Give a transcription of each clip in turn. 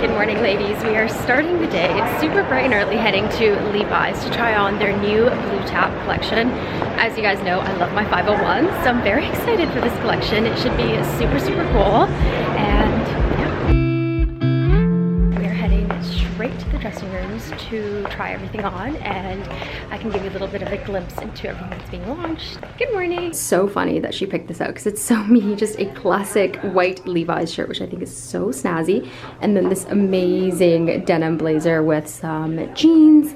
Good morning, ladies. We are starting the day. It's super bright and early, heading to Levi's to try on their new blue tap collection. As you guys know, I love my 501s, so I'm very excited for this collection. It should be super, super cool. And yeah, we're heading straight to the dressing rooms to try everything on, and I can give you a little bit of a glimpse into everything that's being launched. Good morning. So funny that she picked this out because it's so me, just a classic white Levi's shirt, which I think is so snazzy, and then this amazing denim blazer with some jeans.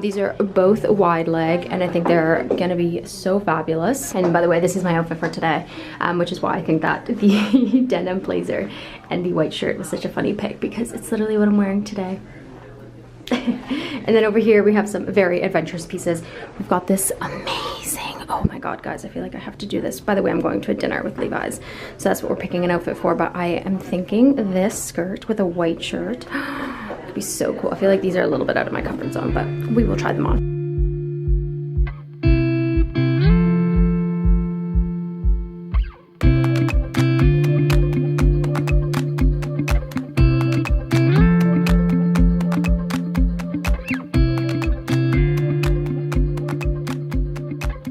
These are both wide leg, and I think they're gonna be so fabulous. And by the way, this is my outfit for today, which is why I think that the denim blazer and the white shirt was such a funny pick, because it's literally what I'm wearing today. And then over here we have some very adventurous pieces. We've got this amazing, oh my god guys, I feel like I have to do this. By the way, I'm going to a dinner with Levi's, so that's what we're picking an outfit for, but I am thinking this skirt with a white shirt could be so cool. I feel like these are a little bit out of my comfort zone, but we will try them on.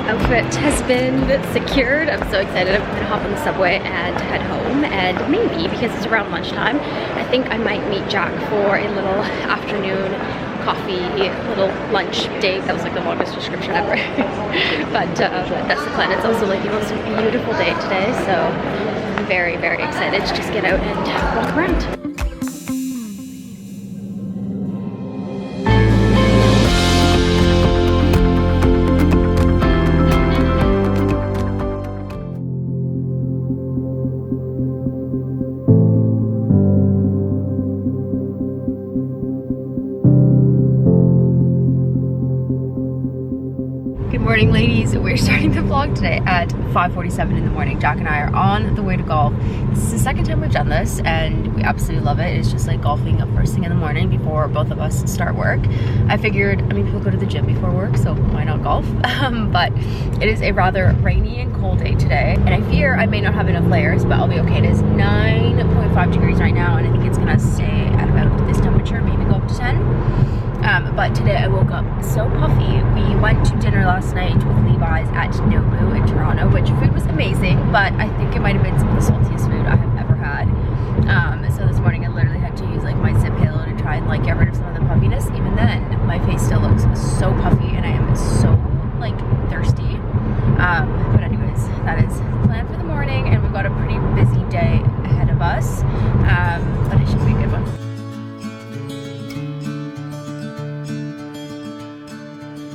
Outfit has been secured. I'm so excited. I'm gonna hop on the subway and head home, and maybe, because it's around lunchtime, I think I might meet Jack for a little afternoon coffee, little lunch date. That was like the longest description ever. but that's the plan. It's also like the most beautiful day today, so I'm very, very excited to just get out and walk around. Good morning, ladies. We're starting the vlog today at 5:47 in the morning. Jack and I are on the way to golf. This is the second time we've done this, and we absolutely love it. It's just like golfing up first thing in the morning before both of us start work. I figured, I mean, people go to the gym before work, so why not golf? But it is a rather rainy and cold day today, and I fear I may not have enough layers, but I'll be okay. It is 9.5 degrees right now, and I think it's gonna stay at about this temperature, maybe go up to 10. But today I woke up so puffy. We went to dinner last night with Levi's at Nobu in Toronto, which food was amazing, but I think it might have been some of the saltiest food I have ever had. So this morning I literally had to use like my zip halo to try and like get rid of some of the puffiness. Even then, my face still looks so puffy, and I am so like thirsty. But anyways, that is the plan for the morning, and we've got a pretty busy day ahead of us, but it should be a good one.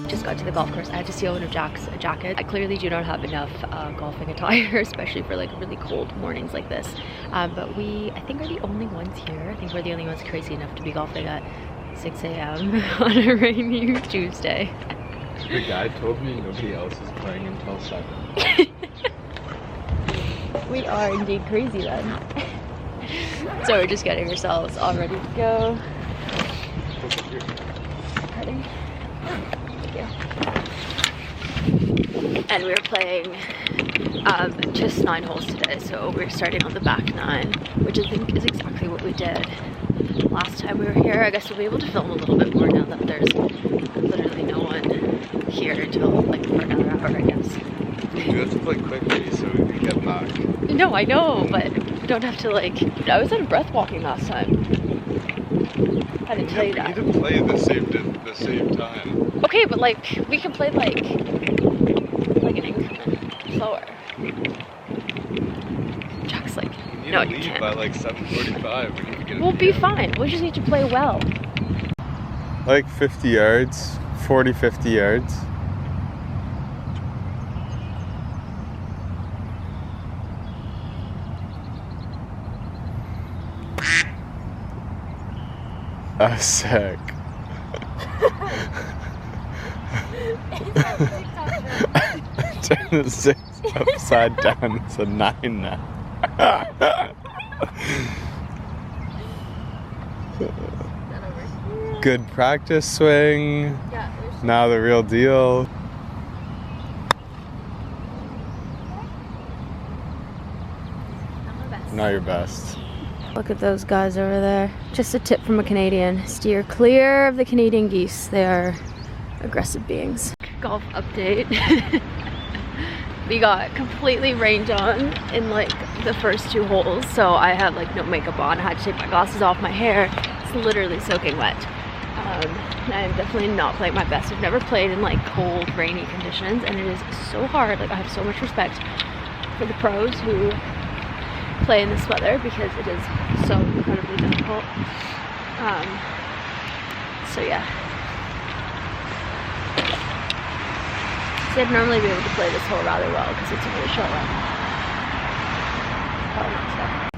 Just got to the golf course. I had to steal one of Jack's jacket. I clearly do not have enough golfing attire, especially for like really cold mornings like this. But we, I think, are the only ones here. I think we're the only ones crazy enough to be golfing at 6 a.m. on a rainy Tuesday. The guy told me nobody else is playing until 7. We are indeed crazy then. So we're just getting ourselves all ready to go. Ready? And we're playing just 9 holes today, so we're starting on the back 9, which I think is exactly what we did last time we were here. I guess we'll be able to film a little bit more now that there's literally no one here until like for another hour, I guess. You have to play quickly so we can get back. No, I know, but we don't have to like. I was out of breath walking last time. I didn't tell you that. We need to play the same time. Okay, but like we can play like an increment slower. Jack's like, no, you can't. By like 7:45. We need to get. We'll be fine. We just need to play well. Like 50 yards, 50 yards. Sick. Turn the 6 upside down. It's a 9 now. Good practice swing. Now the real deal. Not your best. Look at those guys over there. Just a tip from a Canadian. Steer clear of the Canadian geese. They are aggressive beings. Golf update. We got completely rained on in like the first 2 holes, so I had like no makeup on. I had to take my glasses off, my hair. It's literally soaking wet. I'm definitely not playing my best. I've never played in like cold, rainy conditions, and it is so hard. Like I have so much respect for the pros who play in this weather because it is so incredibly difficult. So yeah. So I'd normally be able to play this hole rather well because it's a really short one. Probably not so.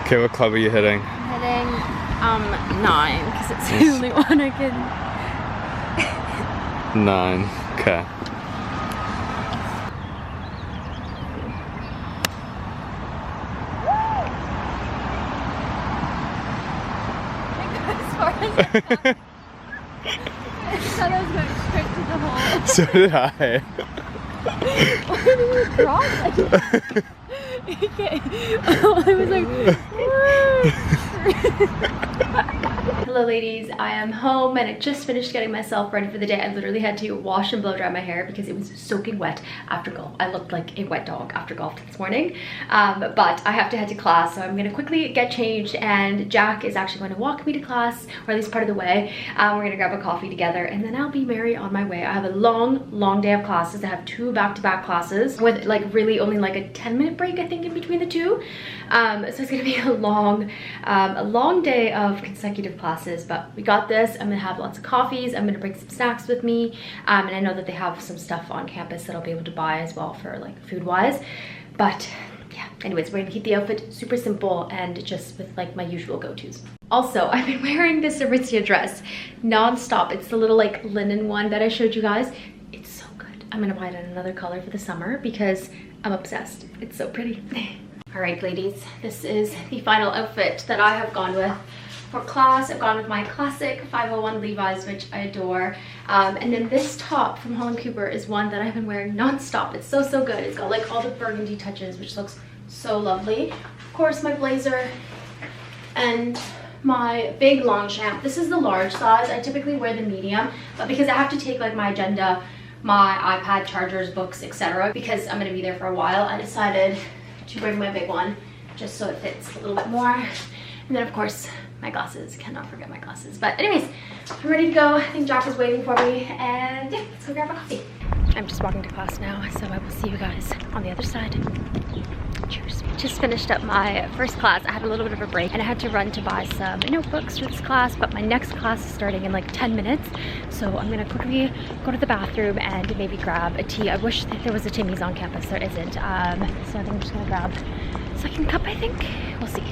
Okay, what club are you hitting? I'm hitting 9 because it's the only one I can. 9. Okay. As far as I thought I was going straight to the hole. So did I. Why did you drop like okay. I was like, hello ladies, I am home and I just finished getting myself ready for the day. I literally had to wash and blow dry my hair because it was soaking wet after golf. I looked like a wet dog after golf this morning, but I have to head to class, so I'm gonna quickly get changed, and Jack is actually going to walk me to class, or at least part of the way. We're gonna grab a coffee together and then I'll be merry on my way. I have a long day of classes. I have 2 back-to-back classes with like really only like a 10-minute break I think in between the 2. So it's gonna be a long day of consecutive classes, but we got this. I'm gonna have lots of coffees. I'm gonna bring some snacks with me, and I know that they have some stuff on campus that I'll be able to buy as well for like food wise. But yeah, anyways, we're gonna keep the outfit super simple and just with like my usual go-tos. Also, I've been wearing this Aritzia dress non-stop. It's the little like linen one that I showed you guys. It's so good. I'm gonna buy it in another color for the summer because I'm obsessed. It's so pretty. All right, ladies, this is the final outfit that I have gone with for class. I've gone with my classic 501 Levi's, which I adore. And then this top from Holland Cooper is one that I've been wearing non-stop. It's so good. It's got like all the burgundy touches, which looks so lovely. Of course, my blazer and my big Longchamp. This is the large size. I typically wear the medium, but because I have to take like my agenda, my iPad, chargers, books, etc., because I'm gonna be there for a while, I decided to bring my big one just so it fits a little bit more. And then of course my glasses, cannot forget my glasses. But anyways, I'm ready to go. I think Jack is waiting for me, and yeah, let's go grab a coffee. I'm just walking to class now, so I will see you guys on the other side. Cheers. Just finished up my first class. I had a little bit of a break and I had to run to buy some notebooks for this class, but my next class is starting in like 10 minutes. So I'm gonna quickly go to the bathroom and maybe grab a tea. I wish that there was a Timmy's on campus. There isn't. So I think I'm just gonna grab a second cup, I think. We'll see.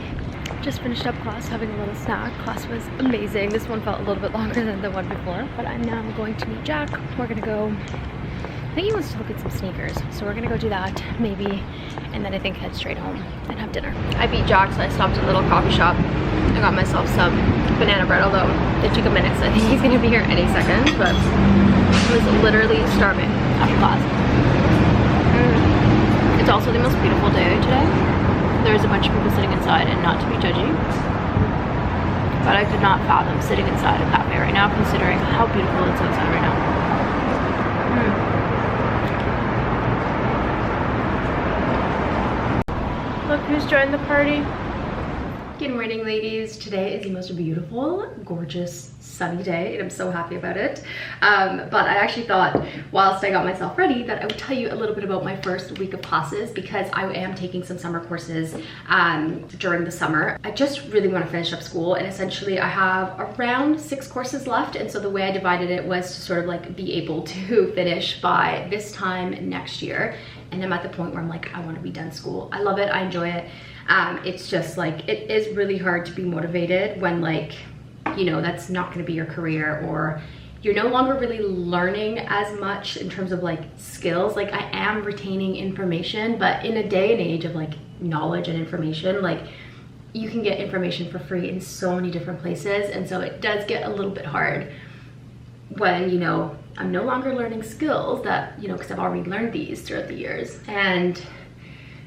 Just finished up class, having a little snack. Class was amazing. This one felt a little bit longer than the one before, but I'm now going to meet Jack. We're gonna go, I think he wants to look at some sneakers, so we're gonna go do that, maybe, and then I think head straight home and have dinner. I beat Jack, so I stopped at a little coffee shop. I got myself some banana bread, although it took a minute, so I think he's gonna be here any second, but I was literally starving after class. It's also the most beautiful day today. There's a bunch of people sitting inside, and not to be judgy, but I could not fathom sitting inside a cafe right now, considering how beautiful it's outside right now. Look who's joined the party. Good morning, ladies. Today is the most beautiful, gorgeous, sunny day, and I'm so happy about it. But I actually thought, whilst I got myself ready, that I would tell you a little bit about my first week of classes, because I am taking some summer courses during the summer. I just really want to finish up school, and essentially I have around 6 courses left, and so the way I divided it was to sort of like be able to finish by this time next year. And I'm at the point where I'm like, I want to be done school. I love it, I enjoy it. It's just like, it is really hard to be motivated when, like, you know, that's not going to be your career, or you're no longer really learning as much in terms of like skills. Like, I am retaining information, but in a day and age of like knowledge and information, like you can get information for free in so many different places, and so it does get a little bit hard when, you know, I'm no longer learning skills that, you know, because I've already learned these throughout the years, and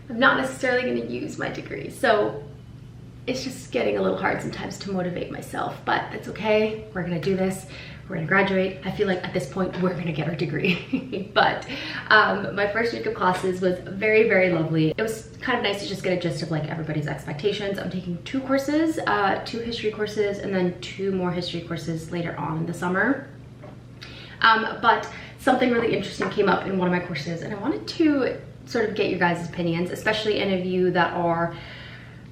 I'm not necessarily going to use my degree. So it's just getting a little hard sometimes to motivate myself, but it's okay. We're going to do this. We're going to graduate. I feel like at this point we're going to get our degree. But my first week of classes was very, very lovely. It was kind of nice to just get a gist of like everybody's expectations. I'm taking 2 courses, 2 history courses, and then 2 more history courses later on in the summer. But something really interesting came up in one of my courses, and I wanted to sort of get your guys' opinions, especially any of you that are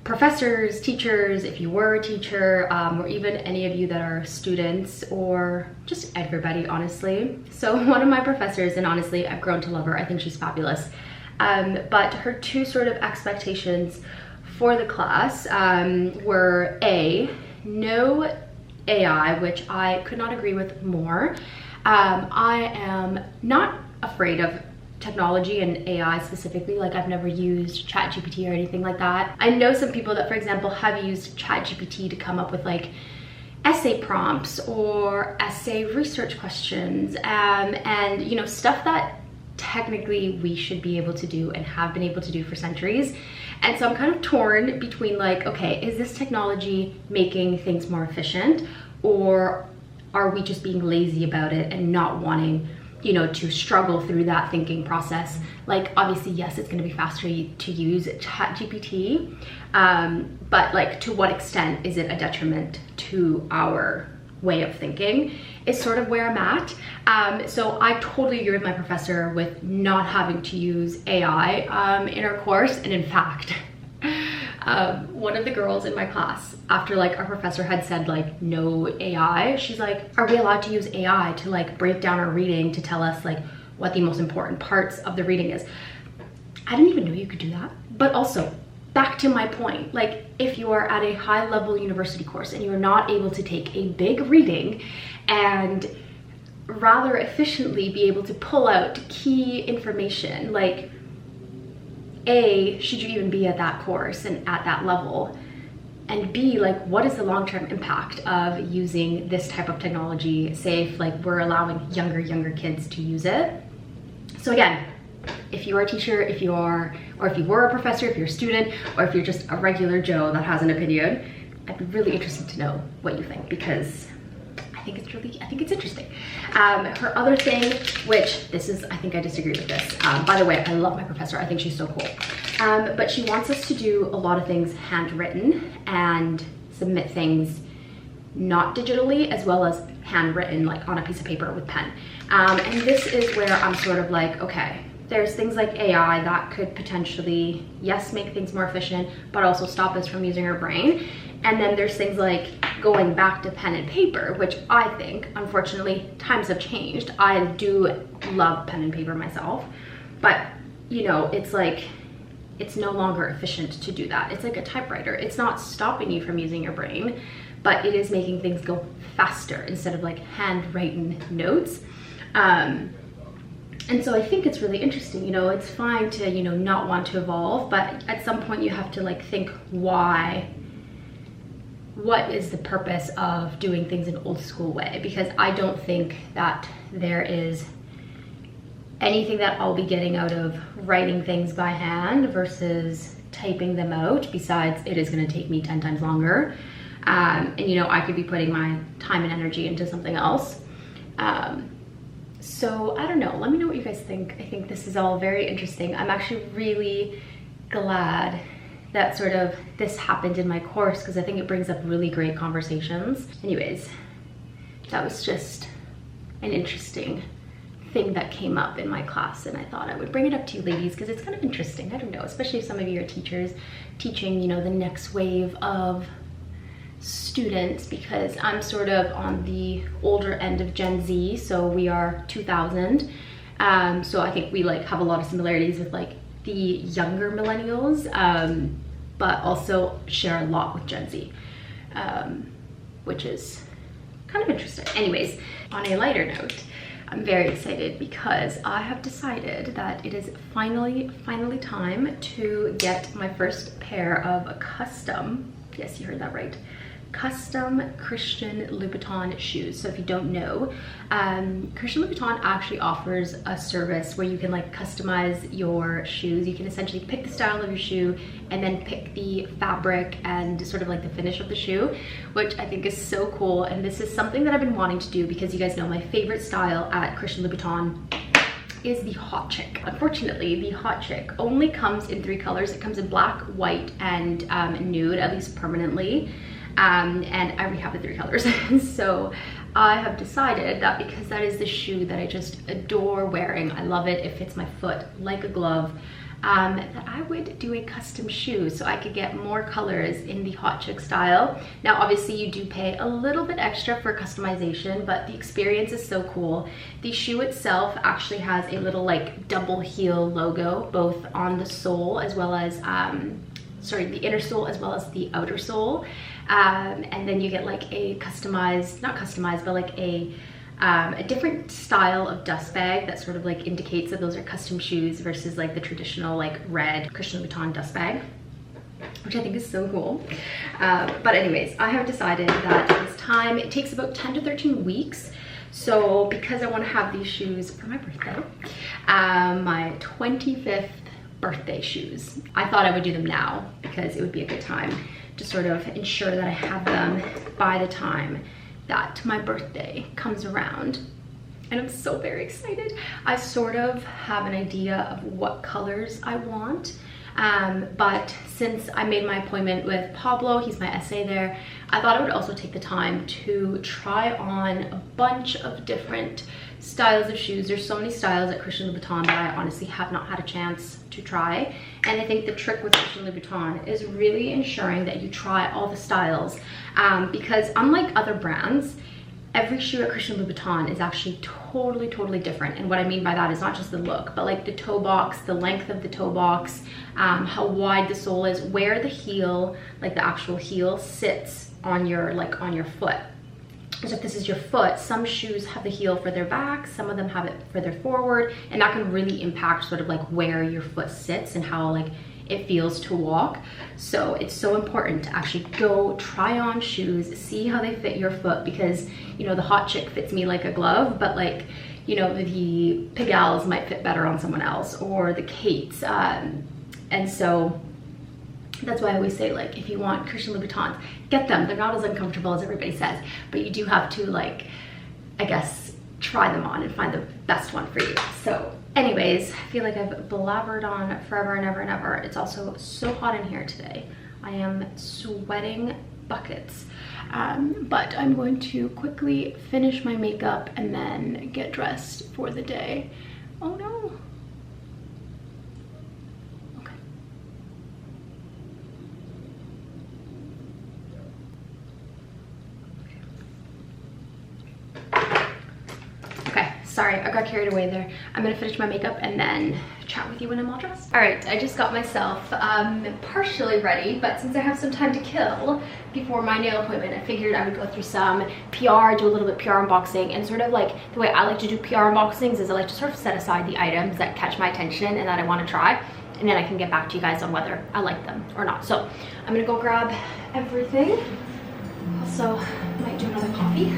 professors, teachers, if you were a teacher, or even any of you that are students, or just everybody, honestly. So one of my professors, and honestly, I've grown to love her. I think she's fabulous. But her 2 sort of expectations for the class were A, no AI, which I could not agree with more. I am not afraid of technology and AI specifically. Like, I've never used ChatGPT or anything like that. I know some people that, for example, have used ChatGPT to come up with like essay prompts or essay research questions, and you know, stuff that technically we should be able to do and have been able to do for centuries. And so I'm kind of torn between like, okay, is this technology making things more efficient, or are we just being lazy about it and not wanting, you know, to struggle through that thinking process? Like, obviously, yes, it's going to be faster to use ChatGPT, but like, to what extent is it a detriment to our way of thinking is sort of where I'm at. So I totally agree with my professor with not having to use AI in our course. And in fact, one of the girls in my class, after like our professor had said like no AI, she's like, are we allowed to use AI to like break down our reading to tell us like what the most important parts of the reading is? I didn't even know you could do that. But also, back to my point, like, if you are at a high level university course and you're not able to take a big reading and rather efficiently be able to pull out key information, like, A, should you even be at that course and at that level? And B, like, what is the long-term impact of using this type of technology, say if like we're allowing younger kids to use it? So again, if you are a teacher, if you are, or if you were a professor, if you're a student, or if you're just a regular Joe that has an opinion, I'd be really interested to know what you think, because I think it's interesting. Her other thing, which this is, I think I disagree with this. By the way, I love my professor. I think she's so cool. But she wants us to do a lot of things handwritten and submit things not digitally, as well as handwritten, like on a piece of paper with pen. And this is where I'm sort of like, okay, there's things like AI that could potentially, yes, make things more efficient, but also stop us from using our brain. And then there's things like going back to pen and paper, which I think, unfortunately, times have changed. I do love pen and paper myself, but you know, it's like, it's no longer efficient to do that. It's like a typewriter. It's not stopping you from using your brain, but it is making things go faster instead of like handwritten notes. And so I think it's really interesting, you know, it's fine to, you know, not want to evolve, but at some point you have to like think why, what is the purpose of doing things in old school way? Because I don't think that there is anything that I'll be getting out of writing things by hand versus typing them out. Besides, it is going to take me 10 times longer. And you know, I could be putting my time and energy into something else. So I don't know, let me know what you guys think. I think this is all very interesting. I'm actually really glad that sort of this happened in my course, because I think it brings up really great conversations. Anyways, that was just an interesting thing that came up in my class, and I thought I would bring it up to you ladies because it's kind of interesting. I don't know, especially if some of you are teachers teaching, you know, the next wave of students, because I'm sort of on the older end of Gen Z, so we are 2000. So I think we like have a lot of similarities with like the younger millennials, but also share a lot with Gen Z, which is kind of interesting. Anyways, on a lighter note, I'm very excited because I have decided that it is finally time to get my first pair of custom Yes, you heard that right. Custom Christian Louboutin shoes. So if you don't know, Christian Louboutin actually offers a service where you can like customize your shoes. You can essentially pick the style of your shoe and then pick the fabric and sort of like the finish of the shoe, which I think is so cool. And this is something that I've been wanting to do because you guys know my favorite style at Christian Louboutin is the hot chick. Unfortunately, the hot chick only comes in 3 colors. It comes in black, white, and nude, at least permanently. And I already have the 3 colors. So I have decided that because that is the shoe that I just adore wearing, I love it, it fits my foot like a glove, that I would do a custom shoe so I could get more colors in the hot chick style. Now obviously you do pay a little bit extra for customization, but the experience is so cool. The shoe itself actually has a little like double heel logo both on the sole as well as the inner sole as well as the outer sole, and then you get like a customized, not customized, but like a different style of dust bag that sort of like indicates that those are custom shoes versus like the traditional like red Christian Louboutin dust bag, which I think is so cool. But anyways, I have decided that it's time. It takes about 10 to 13 weeks. So because I want to have these shoes for my birthday, my 25th birthday shoes, I thought I would do them now because it would be a good time to sort of ensure that I have them by the time that my birthday comes around. And I'm so very excited. I sort of have an idea of what colors I want, but since I made my appointment with Pablo, he's my SA there, I thought I would also take the time to try on a bunch of different styles of shoes. There's so many styles at Christian Louboutin that I honestly have not had a chance to try. And I think the trick with Christian Louboutin is really ensuring that you try all the styles, because unlike other brands, every shoe at Christian Louboutin is actually totally different. And what I mean by that is not just the look, but like the toe box, the length of the toe box, how wide the sole is, where the heel, like the actual heel, sits on your foot. So if this is your foot, some shoes have the heel further back, some of them have it further forward, and that can really impact sort of like where your foot sits and how like it feels to walk. So it's so important to actually go try on shoes, see how they fit your foot, because you know the hot chick fits me like a glove, but like, you know, the Pigalles might fit better on someone else, or the Kates, and so that's why I always say, like, if you want Christian Louboutins, get them. They're not as uncomfortable as everybody says, but you do have to, like, I guess, try them on and find the best one for you. So anyways, I feel like I've blabbered on forever and ever and ever. It's also so hot in here today. I am sweating buckets, but I'm going to quickly finish my makeup and then get dressed for the day. Oh no. Sorry, I got carried away there. I'm gonna finish my makeup and then chat with you when I'm all dressed. All right, I just got myself partially ready, but since I have some time to kill before my nail appointment, I figured I would go through some PR, do a little bit PR unboxing, and sort of like the way I like to do PR unboxings is I like to sort of set aside the items that catch my attention and that I wanna try, and then I can get back to you guys on whether I like them or not. So I'm gonna go grab everything. Also, might do another coffee.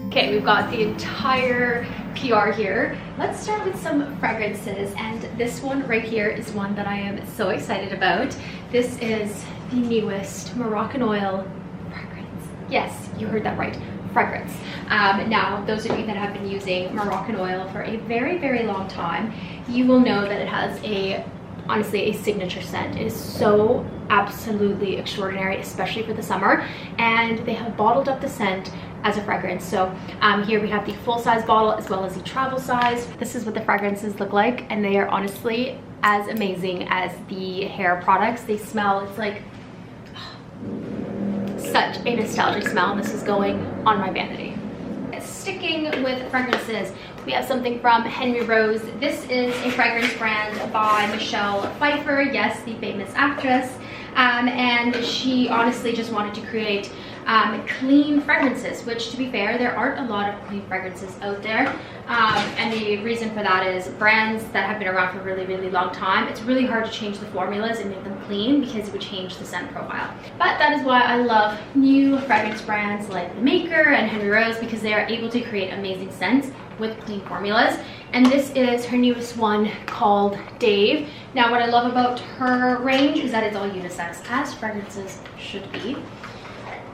Okay, we've got the entire PR here. Let's start with some fragrances, and this one right here is one that I am so excited about. This is the newest Moroccan oil fragrance. Yes, you heard that right, fragrance. Now, those of you that have been using Moroccan oil for a very, very long time, you will know that it has honestly a signature scent. It is so absolutely extraordinary, especially for the summer, and they have bottled up the scent as a fragrance. So here we have the full-size bottle as well as the travel size. This is what the fragrances look like, and they are honestly as amazing as the hair products. They smell, it's like such a nostalgic smell. This is going on my vanity. Sticking with fragrances, we have something from Henry Rose. This is a fragrance brand by Michelle Pfeiffer, yes, the famous actress, and she honestly just wanted to create clean fragrances, which to be fair, there aren't a lot of clean fragrances out there. And the reason for that is brands that have been around for a really, really long time, it's really hard to change the formulas and make them clean because it would change the scent profile. But that is why I love new fragrance brands like The Maker and Henry Rose, because they are able to create amazing scents with clean formulas. And this is her newest one called Dave. Now what I love about her range is that it's all unisex, as fragrances should be.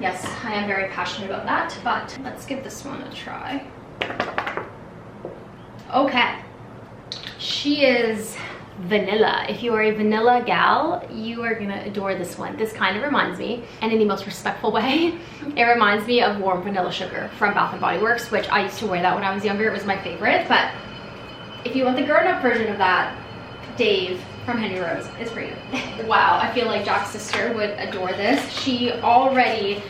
Yes, I am very passionate about that, but let's give this one a try. Okay, she is vanilla. If you are a vanilla gal, you are gonna adore this one. This kind of reminds me, and in the most respectful way, it reminds me of Warm Vanilla Sugar from Bath & Body Works, which I used to wear that when I was younger. It was my favorite, but if you want the grown-up version of that, Dave from Henry Rose is for you. Wow, I feel like Jack's sister would adore this. She already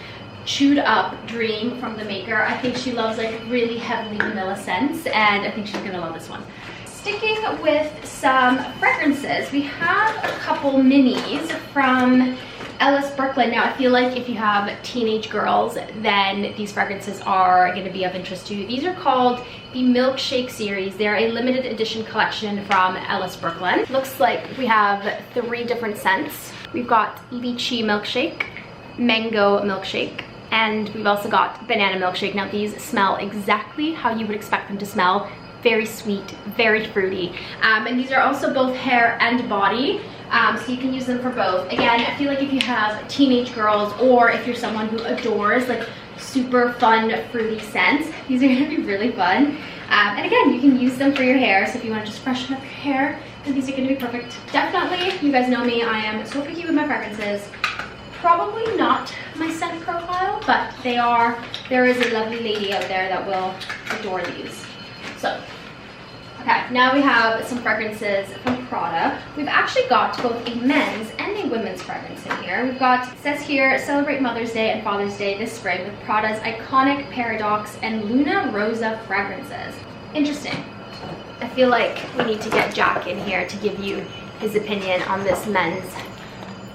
chewed up Dream from The Maker. I think she loves like really heavily vanilla scents, and I think she's gonna love this one. Sticking with some fragrances, we have a couple minis from Ellis Brooklyn. Now I feel like if you have teenage girls, then these fragrances are going to be of interest to you. These are called the Milkshake series. They're a limited edition collection from Ellis Brooklyn. Looks like we have 3 different scents. We've got lychee milkshake, mango milkshake, and we've also got banana milkshake. Now these smell exactly how you would expect them to smell. Very sweet, very fruity. And these are also both hair and body. So you can use them for both. Again, I feel like if you have teenage girls, or if you're someone who adores like super fun fruity scents, these are gonna be really fun. And again, you can use them for your hair. So if you wanna just freshen up your hair, then these are gonna be perfect. Definitely, you guys know me, I am so picky with my fragrances. Probably not my scent profile, but there is a lovely lady out there that will adore these. So, okay, now we have some fragrances from Prada. We've actually got both a men's and a women's fragrance in here. We've got, it says here, celebrate Mother's Day and Father's Day this spring with Prada's iconic Paradox and Luna Rosa fragrances. Interesting. I feel like we need to get Jack in here to give you his opinion on this men's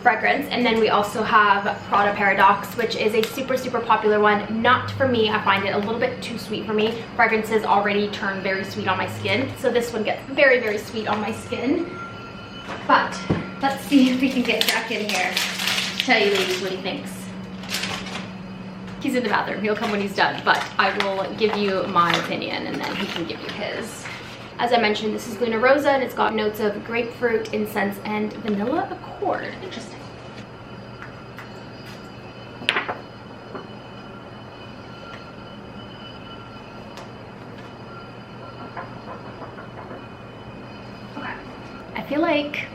fragrance. And then we also have Prada Paradox, which is a super, super popular one. Not for me, I find it a little bit too sweet for me. Fragrances already turn very sweet on my skin, so this one gets very, very sweet on my skin. But let's see if we can get Jack in here to tell you ladies what he thinks. He's in the bathroom, he'll come when he's done, but I will give you my opinion and then he can give you his. As I mentioned, this is Luna Rosa, and it's got notes of grapefruit, incense, and vanilla accord. Interesting. Okay. I feel like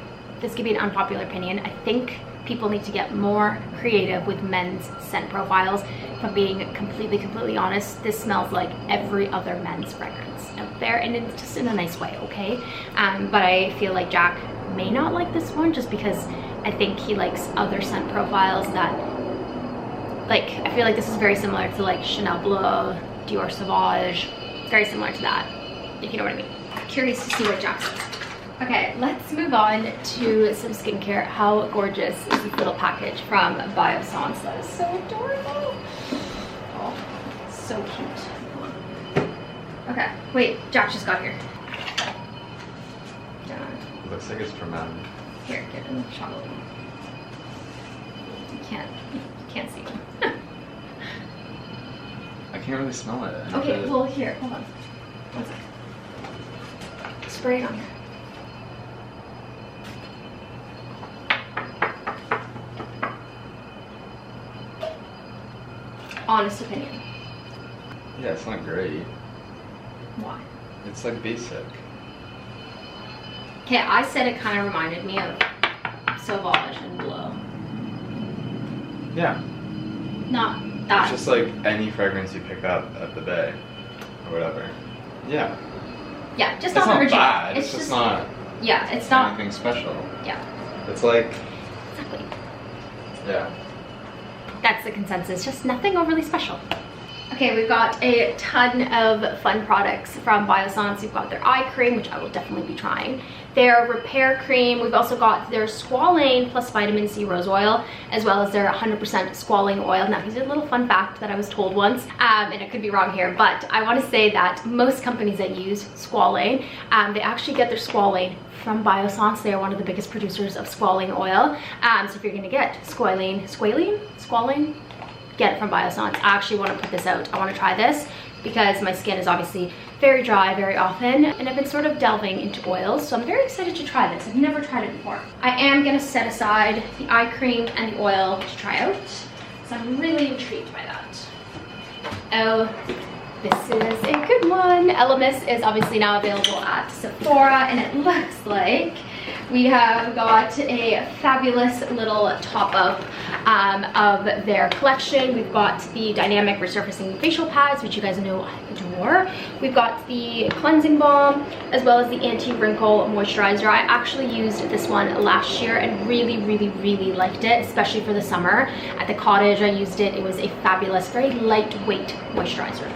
this could be an unpopular opinion. I think people need to get more creative with men's scent profiles. If I'm being completely honest, this smells like every other men's fragrance out there, and it's just in a nice way, okay? But I feel like Jack may not like this one just because I think he likes other scent profiles that, like, I feel like this is very similar to like Chanel Bleu, Dior Sauvage, very similar to that, if you know what I mean. Curious to see what Jack says. Okay, let's move on to some skincare. How gorgeous is this little package from Biossance? That is so adorable. Oh, so cute. Okay, wait, Jack just got here. It looks like it's for men. Here, get in the shot of them. You can't see them. I can't really smell it. Okay, well here, hold on. 1 second. Spray it on here. Honest opinion. Yeah, it's not great. Why? It's like basic. Okay, I said it kind of reminded me of Sauvage and Bleu. Yeah. Not that. It's just like any fragrance you pick up at the bay or whatever. Yeah. Yeah, just It's not not original. bad. It's just not. Yeah, it's not anything special. Yeah. It's like. Exactly. Yeah. That's the consensus. Just nothing overly special. Okay, we've got a ton of fun products from Biossance. We've got their eye cream, which I will definitely be trying. Their repair cream. We've also got their squalane plus vitamin C rose oil, as well as their 100% squalane oil. Now, here's a little fun fact that I was told once, and I could be wrong here, but I want to say that most companies that use squalane, they actually get their squalane from Biossance. They are one of the biggest producers of squalane oil. So if you're gonna get squalane, get it from Biossance. I actually want to put this out. I want to try this because my skin is obviously very dry very often, and I've been sort of delving into oils, so I'm very excited to try this. I've never tried it before. I am going to set aside the eye cream and the oil to try out, so I'm really intrigued by that. Oh, this is a good one. Elemis is obviously now available at Sephora, and it looks like we have got a fabulous little top-up of their collection. We've got the dynamic resurfacing facial pads, which you guys know I adore. We've got the cleansing balm, as well as the anti-wrinkle moisturizer. I actually used this one last year and really liked it, especially for the summer. At the cottage, I used it. It was a fabulous, very lightweight moisturizer.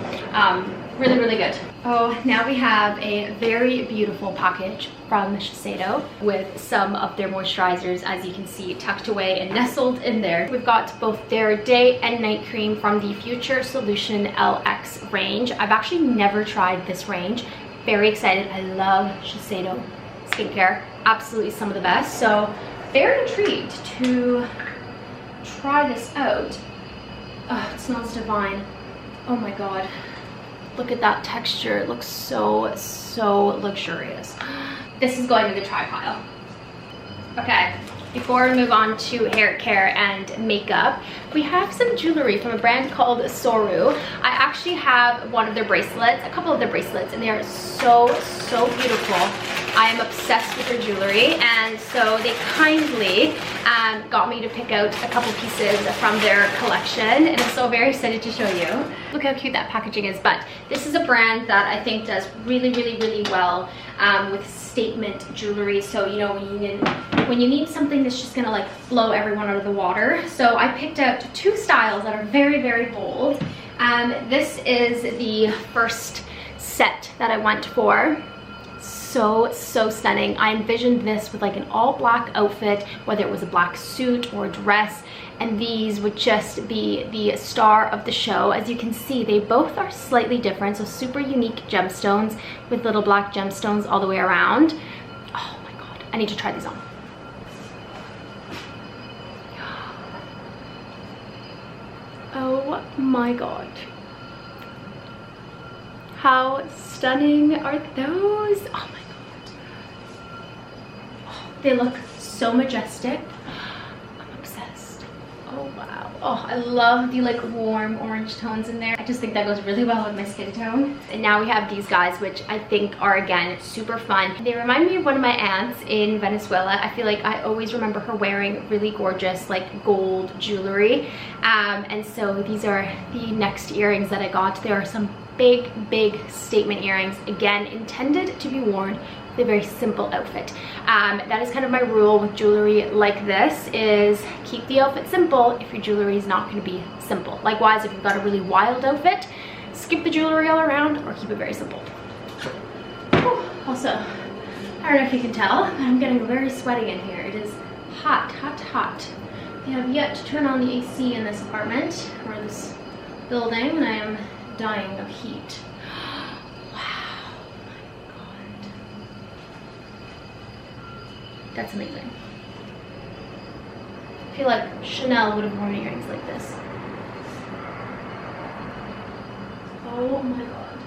Really good. Oh, now we have a very beautiful package from Shiseido with some of their moisturizers, as you can see, tucked away and nestled in there. We've got both their day and night cream from the Future Solution LX range. I've actually never tried this range. Very excited. I love Shiseido skincare. Absolutely some of the best. So very intrigued to try this out. Oh, it smells divine. Oh my God. Look at that texture. It looks so luxurious. This is going to the try pile. Okay, before we move on to hair care and makeup, we have some jewelry from a brand called Soru. I actually have one of their bracelets, a couple of their bracelets, and they are so beautiful. I am obsessed with their jewelry, and so they kindly got me to pick out a couple pieces from their collection, and I'm so very excited to show you. Look how cute that packaging is. But this is a brand that I think does really well with statement jewelry. So, you know, when you need something that's just gonna like blow everyone out of the water. So I picked out two styles that are very bold. This is the first set that I went for. So stunning. I envisioned this with like an all black outfit, whether it was a black suit or a dress, and these would just be the star of the show. As you can see, they both are slightly different, so super unique gemstones with little black gemstones all the way around. Oh my God, I need to try these on. Oh my God. How stunning are those? Oh my God. Oh, they look so majestic. I'm obsessed. Oh wow. Oh, I love the like warm orange tones in there. I just think that goes really well with my skin tone. And now we have these guys, which I think are, again, super fun. They remind me of one of my aunts in Venezuela. I feel like I always remember her wearing really gorgeous like gold jewelry. And so these are the next earrings that I got. There are some big statement earrings, again intended to be worn with a very simple outfit. That is kind of my rule with jewelry like this, is keep the outfit simple if your jewelry is not going to be simple. Likewise, if you've got a really wild outfit, skip the jewelry all around or keep it very simple. Whew. Also, I don't know if you can tell, but I'm getting very sweaty in here. It is hot. They have yet to turn on the AC in this apartment or this building, and I am dying of heat. Wow, my God. That's amazing. I feel like Chanel would have worn earrings like this. Oh my God.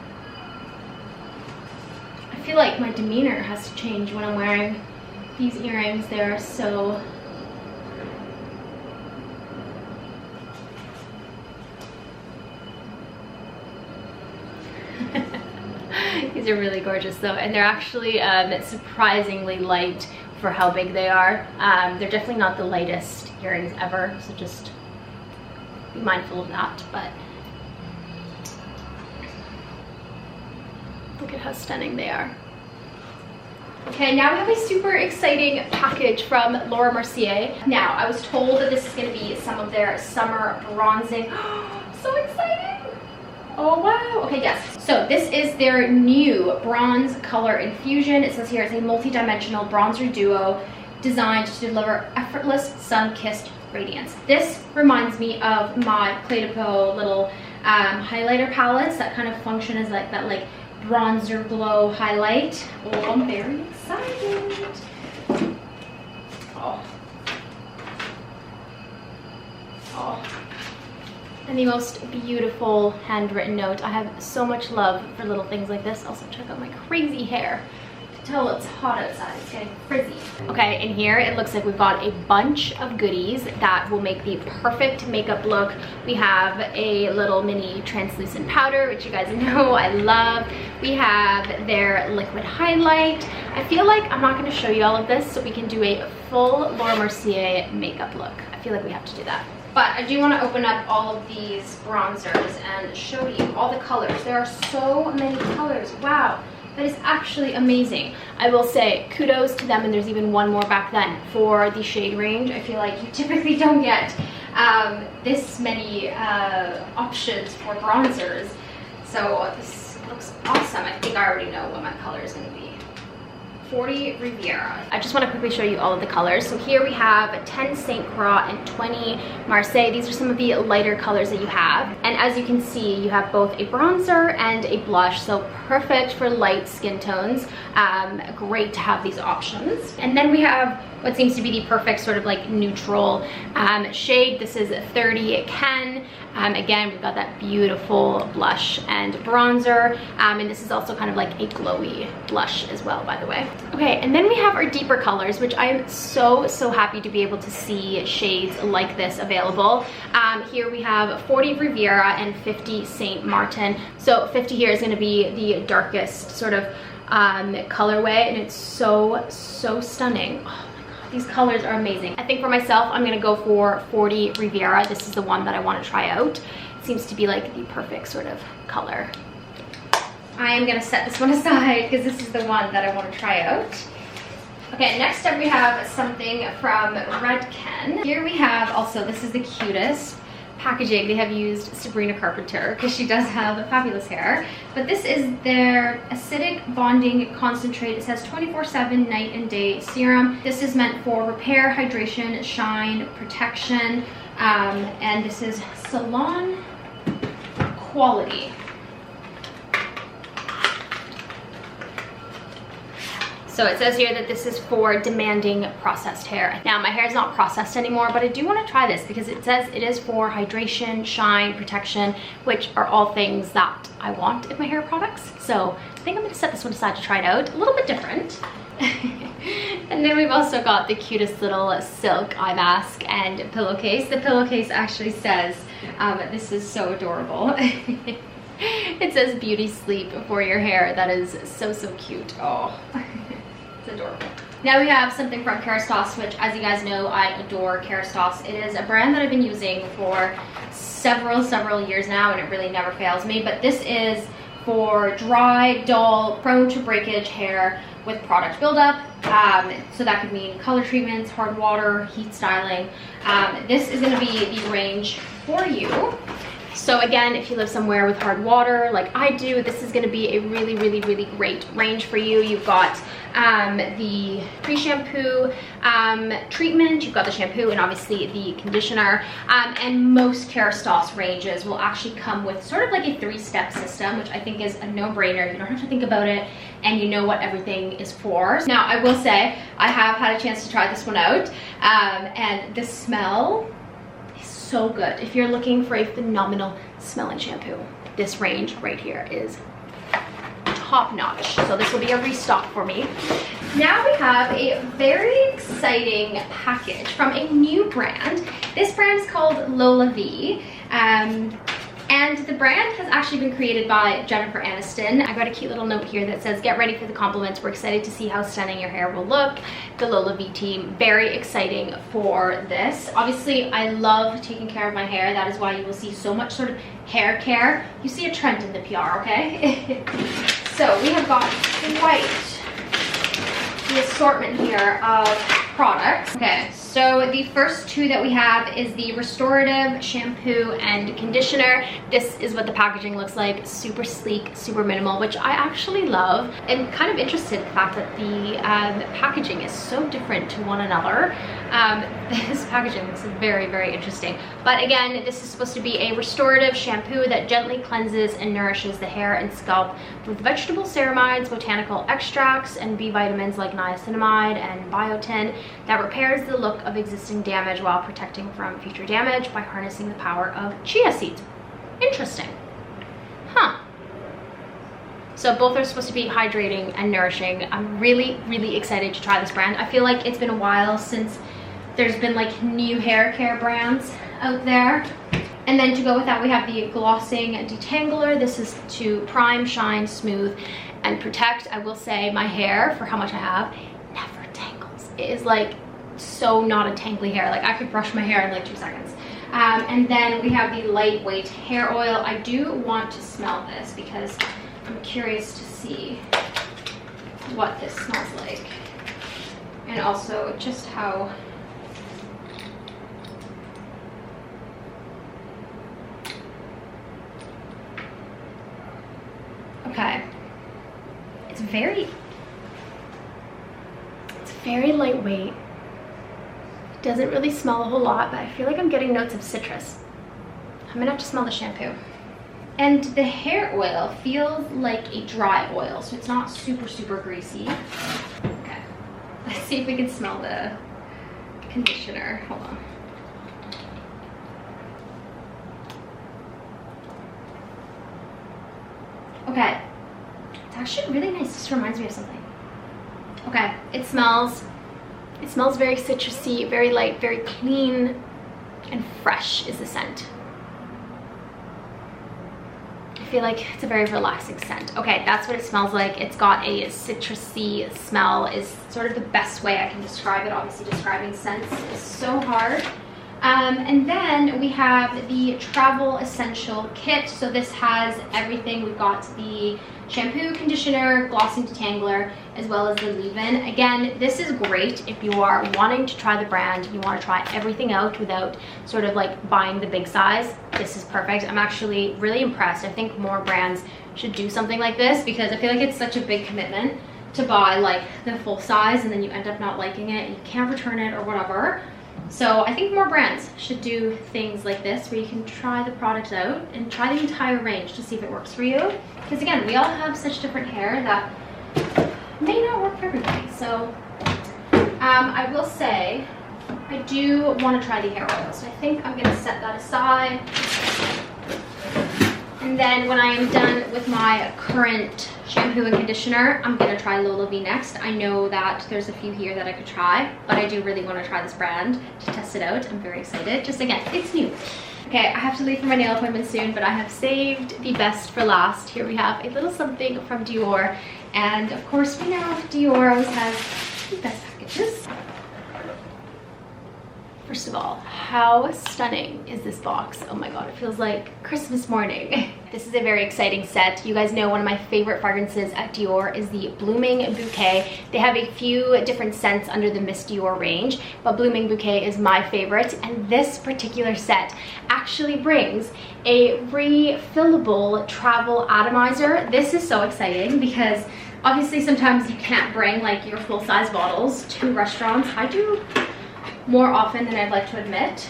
I feel like my demeanor has to change when I'm wearing these earrings. They are so... These are really gorgeous though, and they're actually surprisingly light for how big they are. They're definitely not the lightest earrings ever, so just be mindful of that. But look at how stunning they are. Okay, now we have a super exciting package from Laura Mercier. Now, I was told that this is going to be some of their summer bronzing. So exciting! Oh wow, okay, yes. So this is their new bronze color infusion. It says here it's a multi-dimensional bronzer duo designed to deliver effortless sun-kissed radiance. This reminds me of my Clé de Peau little highlighter palettes that kind of function as like that like bronzer glow highlight. Oh, I'm very excited. Oh. Oh. And the most beautiful handwritten note. I have so much love for little things like this. Also, check out my crazy hair. You can tell it's hot outside, it's getting frizzy. Okay, in here it looks like we've got a bunch of goodies that will make the perfect makeup look. We have a little mini translucent powder, which you guys know I love. We have their liquid highlight. I feel like I'm not going to show you all of this, so we can do a full Laura Mercier makeup look. I feel like we have to do that. But I do want to open up all of these bronzers and show you all the colors. There are so many colors. Wow, that is actually amazing. I will say kudos to them, and there's even one more back then for the shade range. I feel like you typically don't get this many options for bronzers. So this looks awesome. I think I already know what my color is going to be. 40 Riviera. I just want to quickly show you all of the colors. So here we have 10 Saint Croix and 20 Marseille. These are some of the lighter colors that you have. And as you can see, you have both a bronzer and a blush. So perfect for light skin tones. Great to have these options. And then we have what seems to be the perfect sort of like neutral shade. This is 30 Ken. Again, we've got that beautiful blush and bronzer. And this is also kind of like a glowy blush as well, by the way. Okay, and then we have our deeper colors, which I'm so happy to be able to see shades like this available. Here we have 40 Riviera and 50 Saint Martin. So 50 here is going to be the darkest sort of colorway, and it's so stunning. Oh, these colors are amazing. I think for myself, I'm gonna go for 40 Riviera. This is the one that I wanna try out. It seems to be like the perfect sort of color. I am gonna set this one aside because this is the one that I wanna try out. Okay, next up we have something from Red Ken. Here we have also, this is the cutest packaging. They have used Sabrina Carpenter because she does have fabulous hair. But this is their acidic bonding concentrate. It says 24/7 night and day serum. This is meant for repair, hydration, shine, protection, and this is salon quality. So it says here that this is for demanding processed hair. Now my hair is not processed anymore, but I do want to try this because it says it is for hydration, shine, protection, which are all things that I want in my hair products. So I think I'm going to set this one aside to try it out. A little bit different. And then we've also got the cutest little silk eye mask and pillowcase. The pillowcase actually says, this is so adorable. It says beauty sleep for your hair. That is so cute. Oh. It's adorable. Now we have something from Kerastase, which, as you guys know, I adore Kerastase. It is a brand that I've been using for several years now, and it really never fails me. But this is for dry, dull, prone to breakage hair with product buildup. So that could mean color treatments, hard water, heat styling. This is going to be the range for you. So again, if you live somewhere with hard water like I do, this is going to be a really great range for you. You've got the pre-shampoo treatment, you've got the shampoo, and obviously the conditioner. And most Kerastase ranges will actually come with sort of like a 3-step system, which I think is a no-brainer. You don't have to think about it, and you know what everything is for. Now, I will say, I have had a chance to try this one out, and the smell is so good. If you're looking for a phenomenal smelling shampoo, this range right here is top notch. So this will be a restock for me. Now we have a very exciting package from a new brand. This brand is called LOUBOUTIN'S. And the brand has actually been created by Jennifer Aniston. I got a cute little note here that says, get ready for the compliments. We're excited to see how stunning your hair will look. The LOUBOUTIN'S team, very exciting for this. Obviously, I love taking care of my hair. That is why you will see so much sort of hair care. You see a trend in the PR, okay? So we have got quite the assortment here of products. Okay, So the first two that we have is the restorative shampoo and conditioner. This is what the packaging looks like. Super sleek, super minimal, which I actually love. And kind of interested in the fact that the packaging is so different to one another. This packaging looks very, very interesting. But again, this is supposed to be a restorative shampoo that gently cleanses and nourishes the hair and scalp with vegetable ceramides, botanical extracts, and B vitamins like niacinamide and biotin that repairs the look of existing damage while protecting from future damage by harnessing the power of chia seeds. Interesting. Huh. So both are supposed to be hydrating and nourishing. I'm really, really excited to try this brand. I feel like it's been a while since there's been like new hair care brands out there. And then to go with that, we have the glossing detangler. This is to prime, shine, smooth, and protect. I will say my hair, for how much I have, never tangles. It is like so not a tangly hair. Like I could brush my hair in like 2 seconds. And then we have the lightweight hair oil. I do want to smell this because I'm curious to see what this smells like. And also just how okay. It's very lightweight. It doesn't really smell a whole lot, but I feel like I'm getting notes of citrus. I'm gonna have to smell the shampoo. And the hair oil feels like a dry oil, so it's not super, super greasy. Okay, let's see if we can smell the conditioner. Hold on. Okay, it's actually really nice. This reminds me of something. Okay, it smells very citrusy, very light, very clean, and fresh is the scent. I feel like it's a very relaxing scent. Okay, that's what it smells like. It's got a citrusy smell is sort of the best way I can describe it. Obviously describing scents is so hard. And then we have the travel essential kit. So this has everything. We've got the shampoo, conditioner, glossing detangler, as well as the leave-in. Again, this is great if you are wanting to try the brand, you want to try everything out without sort of like buying the big size. This is perfect. I'm actually really impressed. I think more brands should do something like this because I feel like it's such a big commitment to buy like the full size and then you end up not liking it, you can't return it or whatever. So I think more brands should do things like this where you can try the product out and try the entire range to see if it works for you. Because again, we all have such different hair that may not work for everybody. So I will say I do want to try the hair oil. So I think I'm going to set that aside. And then when I am done with my current shampoo and conditioner, I'm going to try LOULOUV next. I know that there's a few here that I could try, but I do really want to try this brand to test it out. I'm very excited. Just again, it's new. Okay, I have to leave for my nail appointment soon, but I have saved the best for last. Here we have a little something from Dior. And of course, we know Dior always has the best packages. First of all, how stunning is this box? Oh my god, it feels like Christmas morning. This is a very exciting set. You guys know one of my favorite fragrances at Dior is the Blooming Bouquet. They have a few different scents under the Miss Dior range, but Blooming Bouquet is my favorite. And this particular set actually brings a refillable travel atomizer. This is so exciting because obviously sometimes you can't bring like your full-size bottles to restaurants. I do more often than I'd like to admit,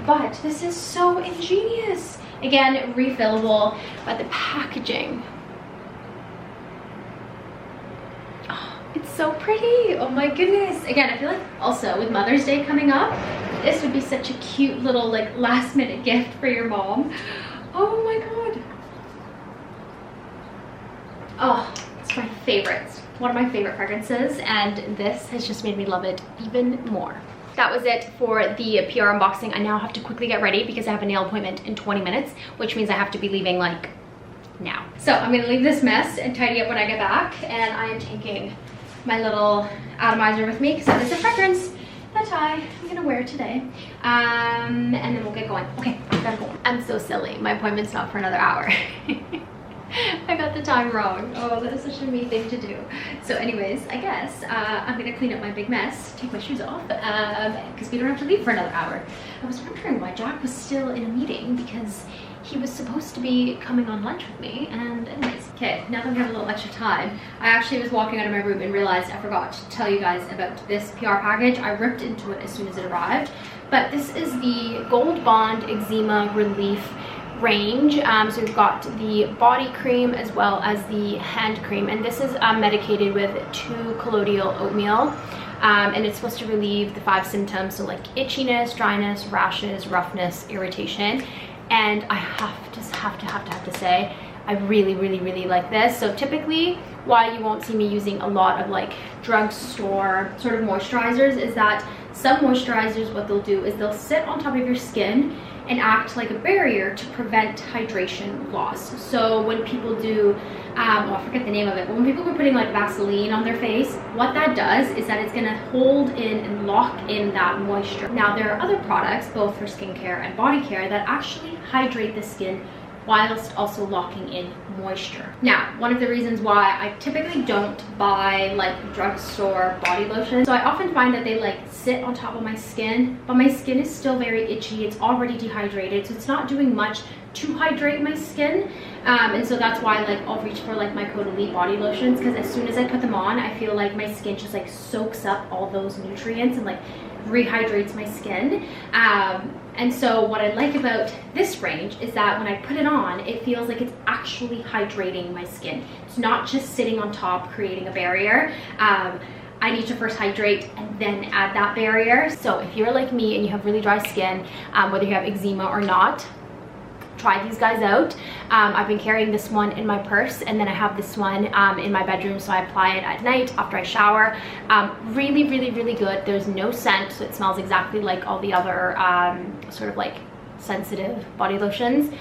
but this is so ingenious. Again, refillable, but the packaging, oh, it's so pretty. Oh my goodness. Again, I feel like also with Mother's Day coming up, this would be such a cute little like last minute gift for your mom. Oh my god. Oh, it's my favorite. One of my favorite fragrances, and this has just made me love it even more. That was it for the PR unboxing. I now have to quickly get ready because I have a nail appointment in 20 minutes, which means I have to be leaving like now. So I'm gonna leave this mess and tidy up when I get back, and I am taking my little atomizer with me because that is a fragrance that I'm gonna wear today. And then we'll get going. Okay, I gotta go. I'm so silly. My appointment's not for another hour. I got the time wrong. Oh, that is such a me thing to do. So anyways, I guess I'm gonna clean up my big mess, take my shoes off, because we don't have to leave for another hour. I was wondering why Jack was still in a meeting, because he was supposed to be coming on lunch with me. And anyways, okay, now that we have a little extra time, I actually was walking out of my room and realized I forgot to tell you guys about this PR package. I ripped into it as soon as it arrived, but this is the Gold Bond Eczema Relief range. So we've got the body cream as well as the hand cream, and this is medicated with 2 colloidal oatmeal. And it's supposed to relieve the 5 symptoms, so like itchiness, dryness, rashes, roughness, irritation. And I have to say, I really like this. So typically why you won't see me using a lot of like drugstore sort of moisturizers is that some moisturizers, what they'll do is they'll sit on top of your skin and act like a barrier to prevent hydration loss. So when people do, I forget the name of it, but when people are putting like Vaseline on their face, what that does is that it's gonna hold in and lock in that moisture. Now there are other products, both for skincare and body care, that actually hydrate the skin whilst also locking in moisture. Now, one of the reasons why I typically don't buy like drugstore body lotion, so I often find that they like sit on top of my skin, but my skin is still very itchy, it's already dehydrated, so it's not doing much to hydrate my skin. And so that's why like I'll reach for like my Caudalie body lotions, because as soon as I put them on, I feel like my skin just like soaks up all those nutrients and like rehydrates my skin. And so what I like about this range is that when I put it on, it feels like it's actually hydrating my skin. It's not just sitting on top creating a barrier. I need to first hydrate and then add that barrier. So if you're like me and you have really dry skin, whether you have eczema or not, try these guys out. I've been carrying this one in my purse, and then I have this one in my bedroom, so I apply it at night after I shower. Really good. There's no scent, so it smells exactly like all the other sort of like sensitive body lotions.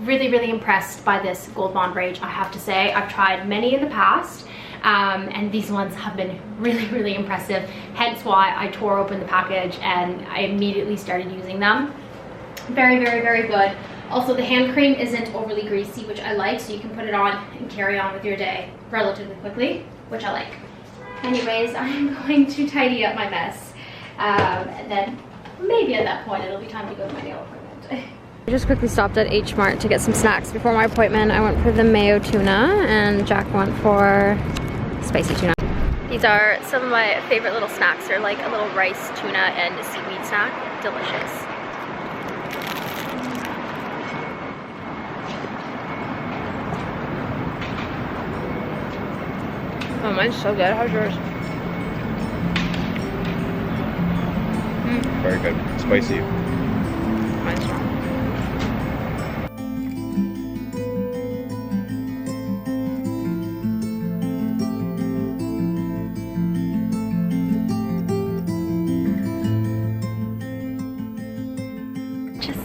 Really impressed by this Gold Bond range, I have to say. I've tried many in the past, and these ones have been really impressive, hence why I tore open the package and I immediately started using them. Very good. Also, the hand cream isn't overly greasy, which I like, so you can put it on and carry on with your day relatively quickly, which I like. Anyways, I'm going to tidy up my mess, and then maybe at that point it'll be time to go to my nail appointment. I just quickly stopped at H Mart to get some snacks before my appointment. I went for the mayo tuna and Jack went for spicy tuna. These are some of my favorite little snacks. They're like a little rice, tuna, and a seaweed snack. Delicious. Oh, mine's so good. How's yours? Very good. Spicy. Mine's strong.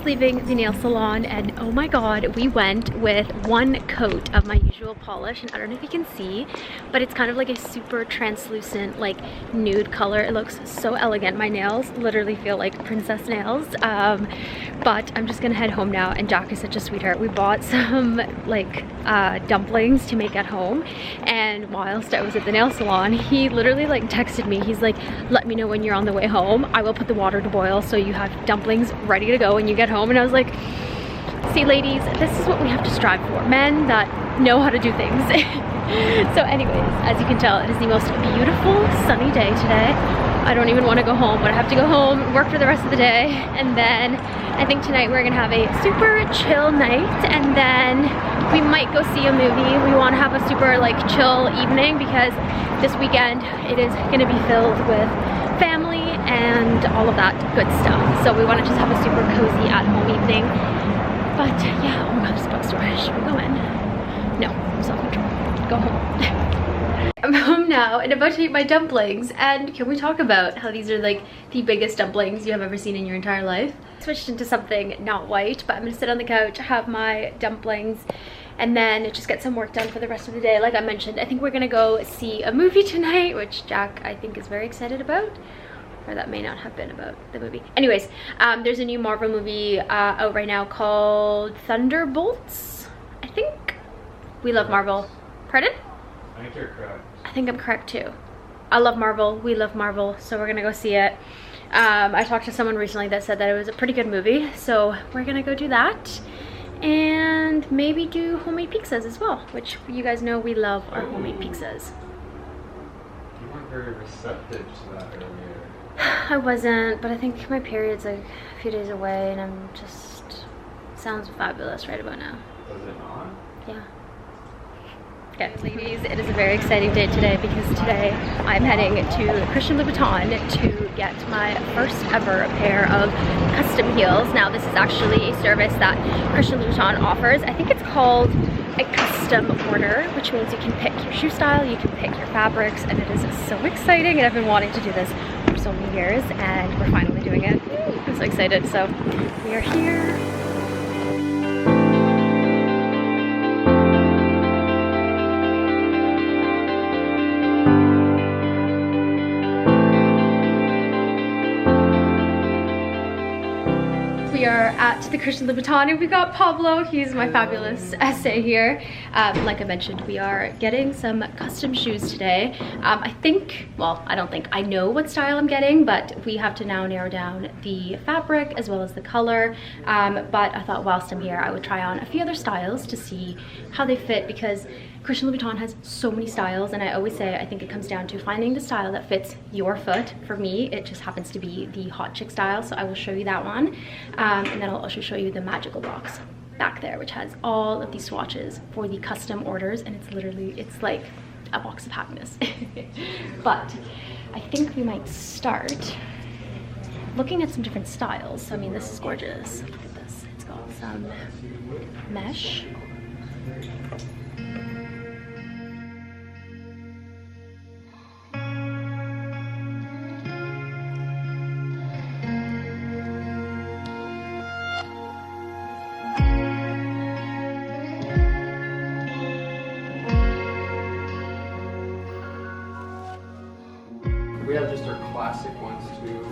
Leaving the nail salon, and oh my god, we went with one coat of my usual polish, and I don't know if you can see, but it's kind of like a super translucent like nude color. It looks so elegant. My nails literally feel like princess nails, but I'm just gonna head home now, and Jack is such a sweetheart. We bought some like dumplings to make at home, and whilst I was at the nail salon, he literally like texted me. He's like, let me know when you're on the way home. I will put the water to boil so you have dumplings ready to go when you get home. And I was like, see ladies, this is what we have to strive for, men that know how to do things. So anyways, as you can tell, it is the most beautiful sunny day today. I don't even want to go home, but I have to go home, work for the rest of the day, and then I think tonight we're gonna have a super chill night, and then we might go see a movie. We want to have a super like chill evening because this weekend it is gonna be filled with family and all of that good stuff. So we want to just have a super cozy at home evening. But yeah, oh my god, this bookstore, should we go in? No, self-control. Go home. I'm home now and about to eat my dumplings, and can we talk about how these are like the biggest dumplings you have ever seen in your entire life? Switched into something not white, but I'm gonna sit on the couch, have my dumplings, and then just get some work done for the rest of the day. Like I mentioned, I think we're gonna go see a movie tonight, which Jack I think is very excited about. Or that may not have been about the movie. Anyways, there's a new Marvel movie out right now called Thunderbolts, I think. We love Marvel. Pardon? I think you're correct. I think I'm correct too. I love Marvel. We love Marvel. So we're gonna go see it. I talked to someone recently that said that it was a pretty good movie. So we're gonna go do that. And maybe do homemade pizzas as well, which you guys know we love our homemade pizzas. You weren't very receptive to that earlier. I wasn't, but I think my period's like a few days away and I'm just, sounds fabulous right about now. Was it not? Yeah. Okay, ladies, it is a very exciting day today because today I'm heading to Christian Louboutin to get my first ever pair of custom heels. Now this is actually a service that Christian Louboutin offers. I think it's called a custom order, which means you can pick your shoe style, you can pick your fabrics, and it is so exciting. And I've been wanting to do this for so many years and we're finally doing it. I'm so excited. So we are here. We are at the Christian Louboutin and we got Pablo. He's my fabulous essay here. Like I mentioned, we are getting some custom shoes today. I know what style I'm getting, but we have to now narrow down the fabric as well as the color. But I thought whilst I'm here, I would try on a few other styles to see how they fit because Christian Louboutin has so many styles, and I always say I think it comes down to finding the style that fits your foot. For me, it just happens to be the hot chick style, so I will show you that one. And then I'll also show you the magical box back there, which has all of these swatches for the custom orders, and it's like a box of happiness. But I think we might start looking at some different styles. I mean, this is gorgeous. Look at this. It's got some mesh. We have just our classic ones too.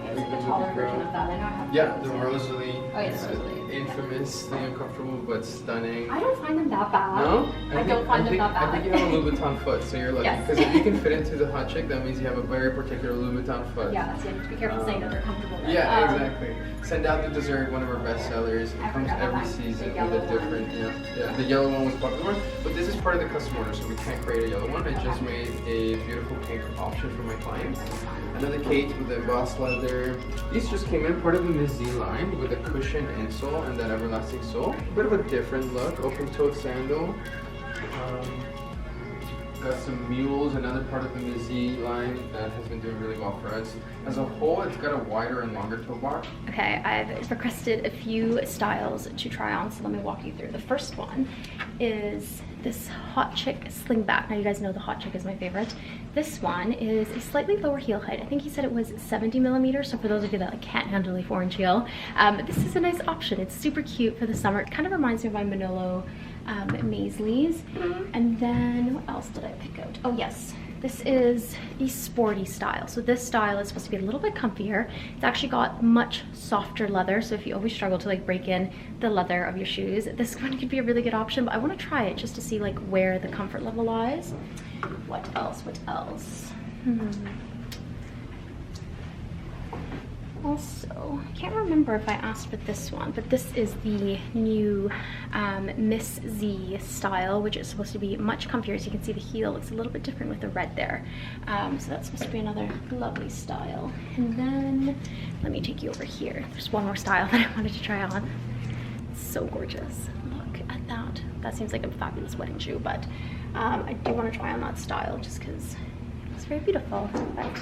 It's like a taller version of that. I know I have Yeah, the Rosalie. Oh yes, Rosalie. Infamously uncomfortable but stunning. I don't find them that bad. No? I don't find them that bad. I think you have a Louboutin foot, so you're lucky. Yes. Because if you can fit into the hot chick, that means you have a very particular Louboutin foot. Yeah, so you have to be careful saying that they're comfortable. Yeah, exactly. Send Out the Dessert, one of our best sellers. It I comes forgot every about season the with a yellow different, yeah. The yellow one was popular, but this is part of the custom order, so we can't create a yellow one. I just made a beautiful pink option for my clients. Another Kate with the embossed leather. These just came in part of the Miss Z line with a cushion insole and that everlasting sole. A bit of a different look, open-toed sandal. Got some mules, another part of the Miss Z line that has been doing really well for us. As a whole, it's got a wider and longer toe bar. Okay, I've requested a few styles to try on, so let me walk you through. The first one is this hot chick slingback. Now you guys know the hot chick is my favorite. This one is a slightly lower heel height. I think he said it was 70 millimeters, so for those of you that like, can't handle a 4-inch heel, this is a nice option. It's super cute for the summer. It kind of reminds me of my Manolo Maisleys. And then what else did I pick out? Oh yes, this is the sporty style. So this style is supposed to be a little bit comfier. It's actually got much softer leather, so if you always struggle to like break in the leather of your shoes, this one could be a really good option. But I want to try it just to see like where the comfort level lies. What else? Also, I can't remember if I asked for this one, but this is the new Miss Z style, which is supposed to be much comfier. As you can see, the heel looks a little bit different with the red there. So that's supposed to be another lovely style. And then let me take you over here. There's one more style that I wanted to try on. It's so gorgeous. Look at that. That seems like a fabulous wedding shoe, but I do want to try on that style just because it's very beautiful. But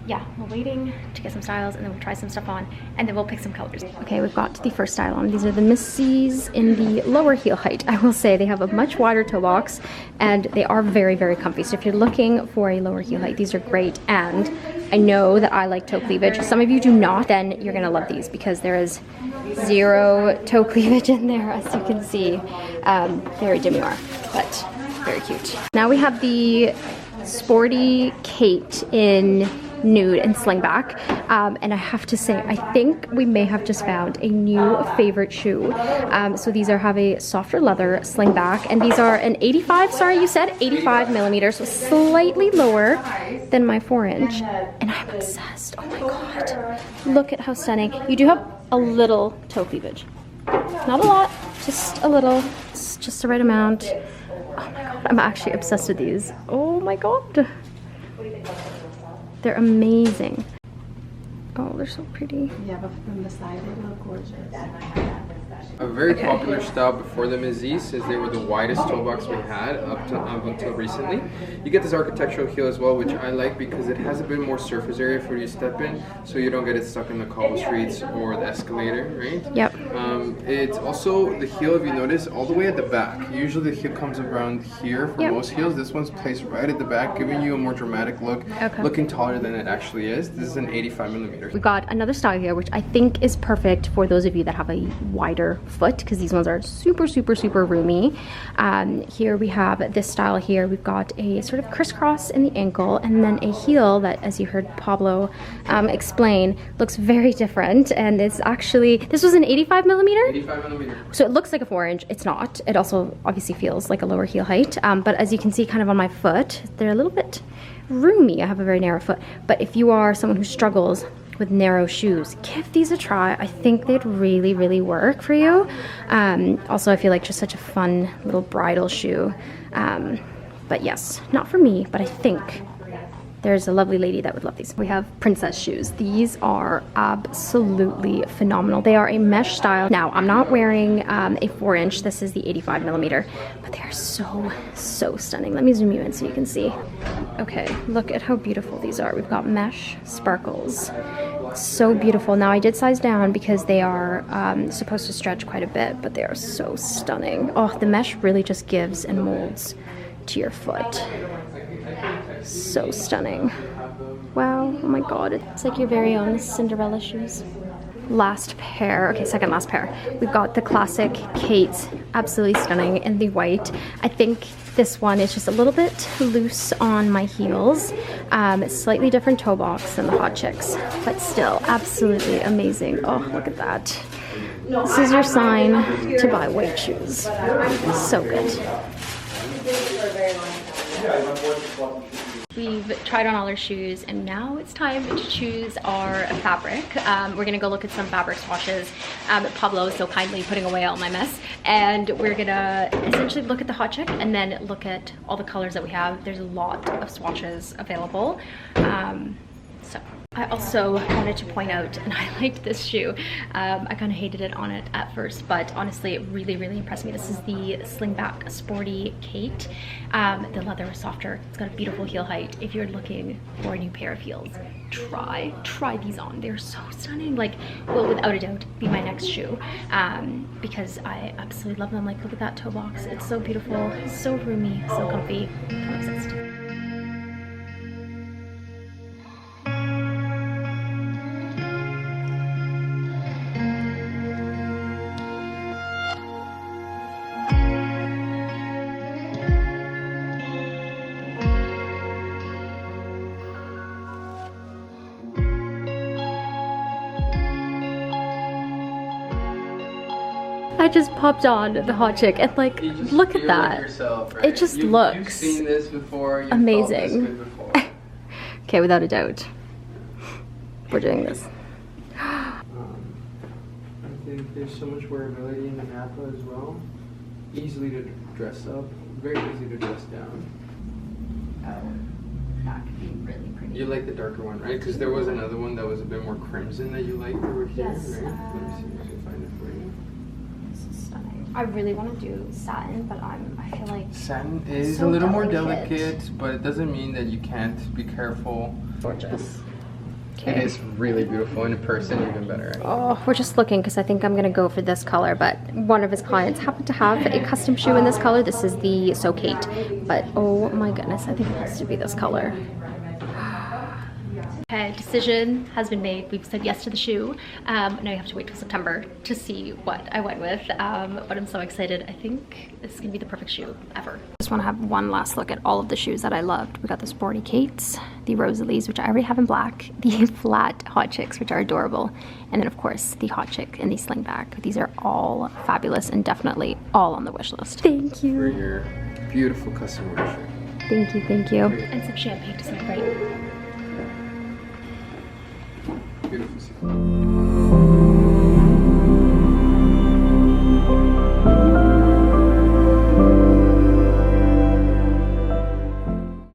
yeah, we're waiting to get some styles and then we'll try some stuff on and then we'll pick some colors. Okay, we've got the first style on. These are the Miss C's in the lower heel height. I will say they have a much wider toe box and they are very, very comfy. So if you're looking for a lower heel height, these are great. And I know that I like toe cleavage. Some of you do not, then you're gonna love these because there is zero toe cleavage in there, as you can see. Very demure, but very cute. Now we have the sporty Kate in nude and slingback. And I have to say, I think we may have just found a new favorite shoe. So these have a softer leather slingback, and these are an 85, sorry, you said 85 millimeters, so slightly lower than my 4-inch. And I'm obsessed. Oh my god. Look at how stunning. You do have a little toe cleavage. Not a lot, just a little. It's just the right amount. Oh my god, I'm actually obsessed with these. Oh my god. They're amazing. Oh, they're so pretty. Yeah, but from the side they look gorgeous. A very popular style before them is these, since they were the widest toe box we had up until recently. You get this architectural heel as well, which I like because it has a bit more surface area for you to step in, so you don't get it stuck in the cobble streets or the escalator, right? Yep. It's also the heel, if you notice, all the way at the back. Usually the heel comes around here for most heels. This one's placed right at the back, giving you a more dramatic look, looking taller than it actually is. This is an 85 millimeter. We got another style here, which I think is perfect for those of you that have a wider foot, because these ones are super, super, super roomy. Here we have this style here. We've got a sort of crisscross in the ankle, and then a heel that, as you heard Pablo explain, looks very different. And it's actually, this was an 85 millimeter? 85 millimeter. So it looks like a 4-inch. It's not. It also obviously feels like a lower heel height. But as you can see kind of on my foot, they're a little bit roomy. I have a very narrow foot. But if you are someone who struggles with narrow shoes, give these a try. I think they'd really, really work for you. Also, I feel like just such a fun little bridal shoe. But yes, not for me, but I think there's a lovely lady that would love these. We have princess shoes. These are absolutely phenomenal. They are a mesh style. Now, I'm not wearing a 4-inch. This is the 85 millimeter, but they are so, so stunning. Let me zoom you in so you can see. Okay, look at how beautiful these are. We've got mesh sparkles. So beautiful. Now, I did size down because they are supposed to stretch quite a bit, but they are so stunning. Oh, the mesh really just gives and molds to your foot. So stunning. Wow, oh my god, it's like your very own Cinderella shoes. Last pair, okay, second last pair. We've got the classic Kate, absolutely stunning in the white. I think this one is just a little bit loose on my heels. Slightly different toe box than the Hot Chicks, but still absolutely amazing. Oh, look at that. This is your sign to buy white shoes. So good. We've tried on all our shoes, and now it's time to choose our fabric. We're gonna go look at some fabric swatches. Pablo is so kindly putting away all my mess, and we're gonna essentially look at the Hot Chick and then look at all the colors that we have. There's a lot of swatches available. So I also wanted to point out, and I liked this shoe. I kind of hated it on it at first, but honestly, it really, really impressed me. This is the Slingback Sporty Kate. The leather is softer. It's got a beautiful heel height. If you're looking for a new pair of heels, try these on. They're so stunning. Like, will without a doubt be my next shoe, because I absolutely love them. Like, look at that toe box. It's so beautiful, so roomy, so comfy. I'm obsessed. I just popped on the Hot Chick and like, look at that. Yourself, right? It just looks You've seen this before. You've amazing. Felt this good before. Okay, without a doubt, we're doing this. I think there's so much wearability in the Napa as well. Easily to dress up, very easy to dress down. That could be really pretty. You like the darker one, right? Because there was another one that was a bit more crimson that you liked over here, Yes, right? Let me see if I can find it for you. This is stunning. I really want to do satin, but I feel like Satin is so a little more delicate. delicate, but it doesn't mean that you can't be careful. gorgeous. It is really beautiful in person, even better. Oh, we're just looking because I think I'm gonna go for this color, but one of his clients happened to have a custom shoe in this color. This is the So Kate, but oh my goodness, I think it has to be this color. Okay, decision has been made. We've said yes to the shoe. Now you have to wait till September to see what I went with, but I'm so excited. I think this is gonna be the perfect shoe ever. Just want to have one last look at all of the shoes that I loved. We got the sporty Kates, the Rosalies, which I already have in black, the flat hot chicks, which are adorable, and then of course the hot chick and the slingback. These are all fabulous and definitely all on the wish list. Thank For you. your beautiful custom order shoe. Thank you, thank you. And some champagne to celebrate. Beautiful.